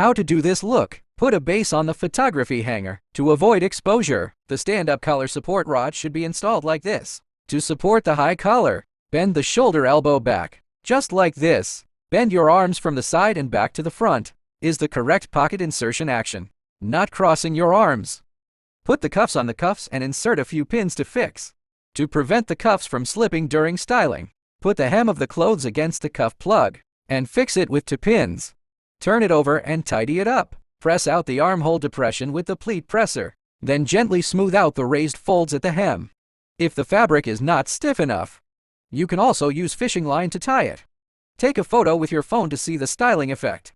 How to do this look. Put a base on the photography hanger. To avoid exposure, the stand-up collar support rod should be installed like this. To support the high collar, bend the shoulder elbow back. Just like this. Bend your arms from the side and back to the front. Is the correct pocket insertion action. Not crossing your arms. Put the cuffs on the cuffs and insert a few pins to fix. To prevent the cuffs from slipping during styling, put the hem of the clothes against the cuff plug and fix it with 2 pins. Turn it over and tidy it up. Press out the armhole depression with the pleat presser. Then gently smooth out the raised folds at the hem. If the fabric is not stiff enough, you can also use fishing line to tie it. Take a photo with your phone to see the styling effect.